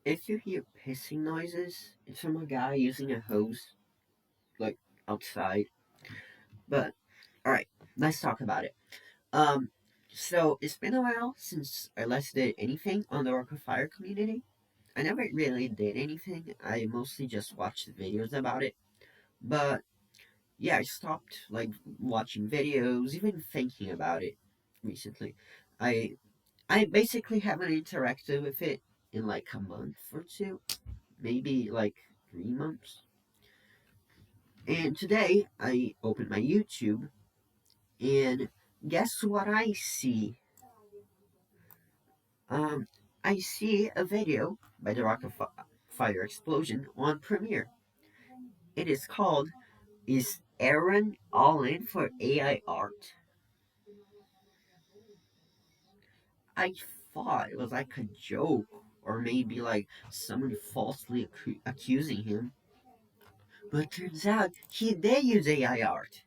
If you hear pissing noises, it's from a guy using a hose, like outside. But alright, let's talk about it. Um, so it's been a while since I last did anything on the rockafire community. I never really did anything. I mostly just watched videos about it. But yeah, I stopped like watching videos, even thinking about it recently. I I basically haven't interacted with it in like a month or two, maybe like 3 months. And today I opened my YouTube and guess what I see? Um, I see a video by the Rockafire Explosion on Premiere. It is called "Is Aaron All In for AI Art?" I thought it was like a joke, or maybe like someone falsely accusing him. But turns out he did use AI art.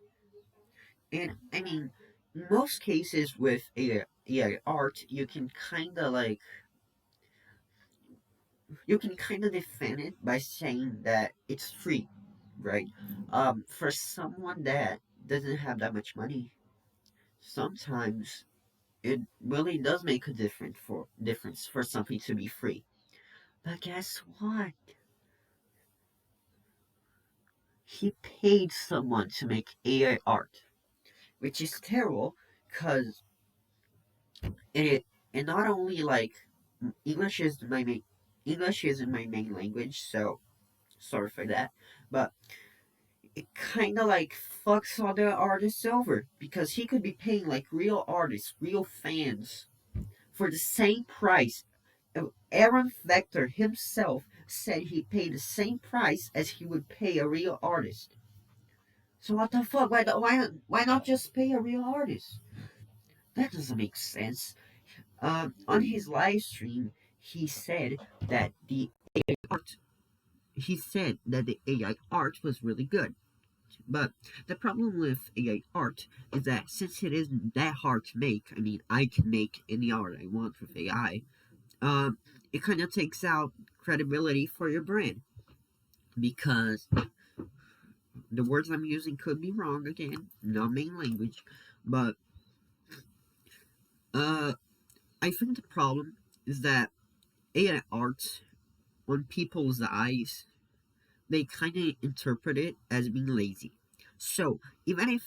And I mean, in most cases with AI art, you can kind of defend it by saying that it's free, right? For someone that doesn't have that much money, sometimes it really does make a difference for something to be free. But guess what? He paid someone to make AI art, which is terrible because it it not only like English is my main English isn't my main language, so sorry for that. But it kind of like fucks other artists over because he could be paying like real artists, real fans for the same price. Aaron Vector himself said he paid the same price as he would pay a real artist. So what the fuck? Why not just pay a real artist? That doesn't make sense. On his live stream, he said that art. He said that the AI art was really good. But the problem with AI art is that since it isn't that hard to make, I mean, I can make any art I want with AI. Um, it kind of takes out credibility for your brand because the words I'm using could be wrong again, not main language, but uh, I think the problem is that AI art, on people's eyes, they kind of interpret it as being lazy. So even if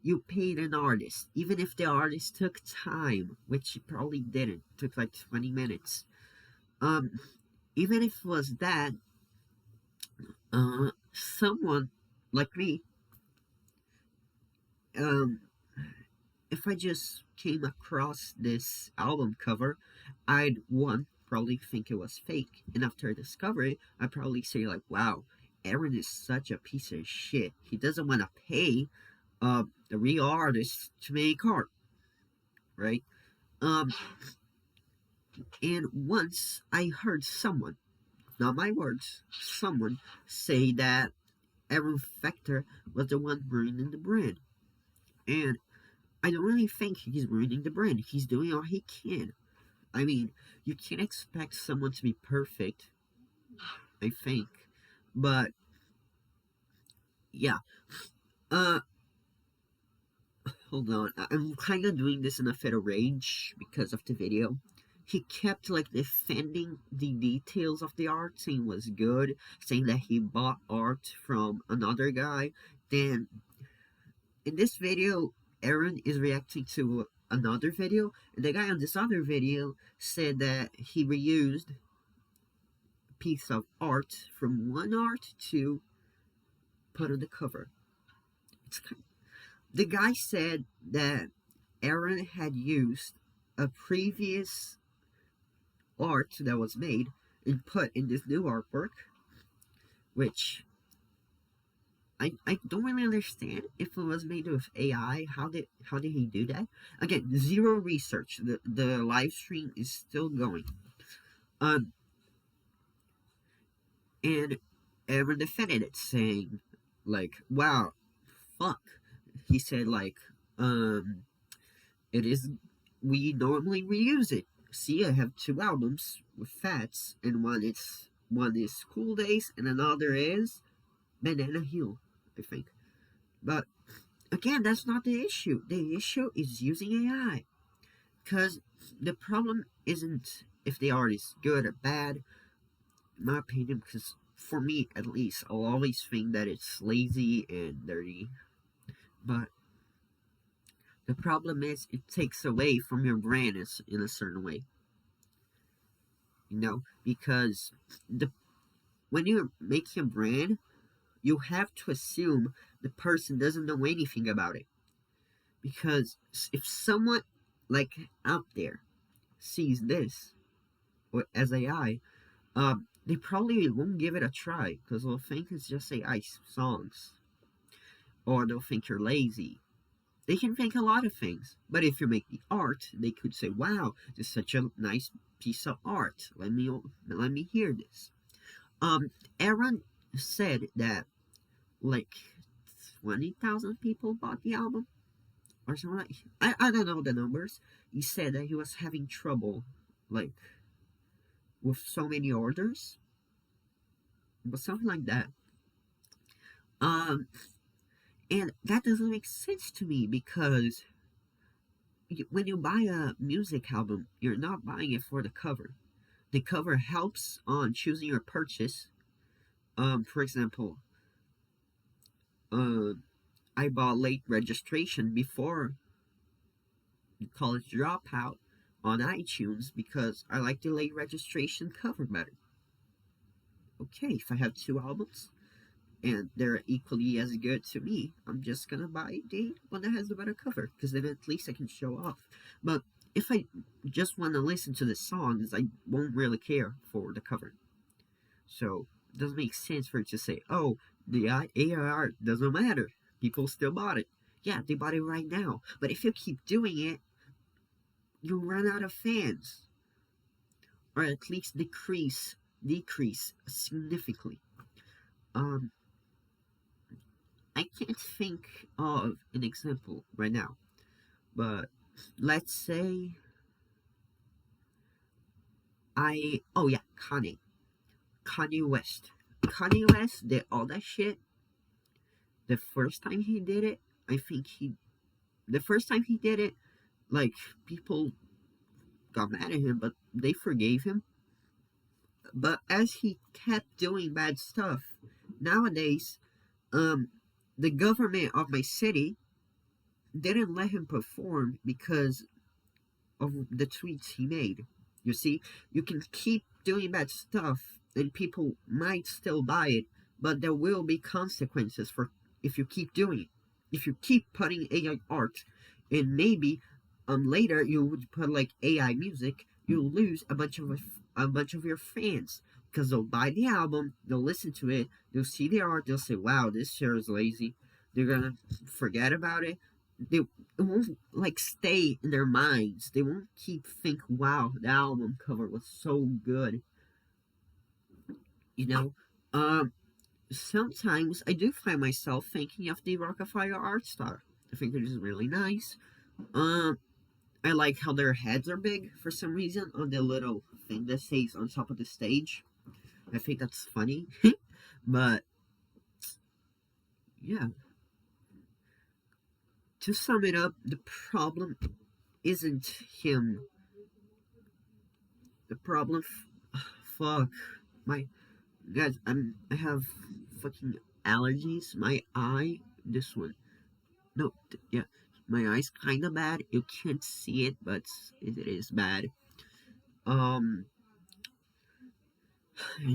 you paid an artist, even if the artist took time, which he probably didn't, took like 20 minutes. Um, Even if it was that, someone like me, um, if I just came across this album cover, I'd one probably think it was fake, and after I discover it, I'd probably say like, "Wow, Aaron is such a piece of shit. He doesn't want to pay the real artist to make art, right?" Um, and once I heard someone, not my words, someone say that Aaron Fector was the one ruining the brand. And I don't really think he's ruining the brand. He's doing all he can. I mean, you can't expect someone to be perfect, I think. But yeah. Uh Hold on. I'm kind of doing this in a fit of rage because of the video. He kept like defending the details of the art, saying it was good, saying that he bought art from another guy. Then in this video, Aaron is reacting to another video, and the guy on this other video said that he reused a piece of art from one art to put on the cover. It's kind The guy said that Aaron had used a previous art that was made and put in this new artwork, which I don't really understand if it was made with AI. How did he do that? Again, zero research. The live stream is still going. Um, and Aaron defended it, saying like, "Wow, fuck." He said like, Um, it is we normally reuse it. See, I have two albums with Fats, and one is School Days, and another is Banana Hill, I think. But again, that's not the issue. The issue is using AI. Because the problem isn't if the art is good or bad, in my opinion, because for me at least, I'll always think that it's lazy and dirty. But the problem is it takes away from your brand in a certain way, because the when you're making a brand, you have to assume the person doesn't know anything about it. Because if someone like out there sees this or as AI, they probably won't give it a try because they'll think it's just AI songs, or they'll think you're lazy. They can think a lot of things, but if you make the art, they could say, "Wow, this is such a nice piece of art. Let me hear this." Aaron said that like 20,000 people bought the album or something. I don't know the numbers. He said that he was having trouble, like with so many orders, but something like that. Um, and that doesn't make sense to me because when you buy a music album, you're not buying it for the cover. The cover helps on choosing your purchase. For example, uh, I bought Late Registration before College Dropout on iTunes because I like the Late Registration cover better. Okay, if I have two albums and they're equally as good to me, I'm just gonna buy the one that has the better cover because then at least I can show off. But if I just want to listen to the songs, I won't really care for the cover. So it doesn't make sense for it to say, "Oh, the ARR doesn't matter. People still bought it." Yeah, they bought it right now. But if you keep doing it, you'll run out of fans, or at least decrease significantly. Um, I can't think of an example right now, but let's say oh yeah, Kanye West. Kanye West did all that shit. The first time he did it, I think the first time he did it, like people got mad at him, but they forgave him. But as he kept doing bad stuff, nowadays, um, the government of my city didn't let him perform because of the tweets he made. You see, you can keep doing bad stuff and people might still buy it, but there will be consequences for if you keep doing it. If you keep putting AI art and maybe later you would put like AI music, you'll lose a bunch of your fans because they'll buy the album, they'll listen to it, they'll see the art, they'll say, "Wow, this sure is lazy." They're gonna forget about it. They it won't like stay in their minds. They won't keep think, "Wow, the album cover was so good." You know, um, sometimes I do find myself thinking of the rockafire art style. I think it is really nice. Um, I like how their heads are big for some reason on the little thing that stays on top of the stage. I think that's funny. But yeah, to sum it up, the problem isn't him. The problem, fuck, my guys, I have fucking allergies. My eye, this one, no, yeah, my eye's kind of bad. You can't see it, but it is bad. Um,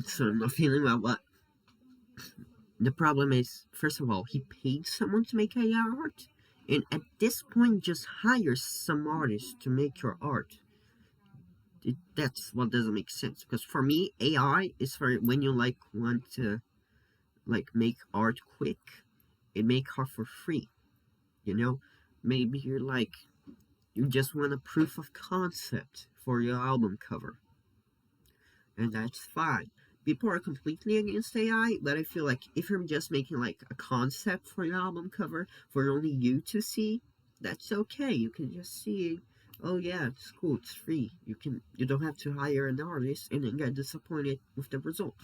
so I'm not feeling well. But the problem is, first of all, he paid someone to make AI art, and at this point, just hire some artist to make your art. That's what doesn't make sense. Because for me, AI is for when you like want to like make art quick and make art for free. You know, maybe you just want a proof of concept for your album cover, and that's fine. People are completely against AI, but I feel like if you're just making like a concept for your album cover for only you to see, that's okay. You can just see, oh yeah, it's cool, it's free. You don't have to hire an artist and then get disappointed with the result.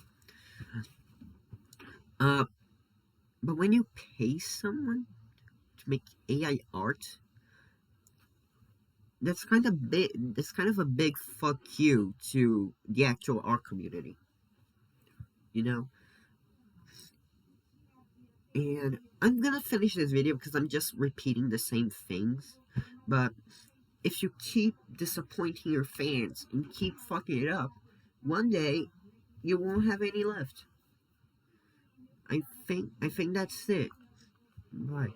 Uh, but when you pay someone to make AI art, that's kind of big. That's kind of a big fuck you to the actual art community, you know. And I'm gonna finish this video because I'm just repeating the same things. But if you keep disappointing your fans and keep fucking it up, one day you won't have any left. I think that's it. Bye.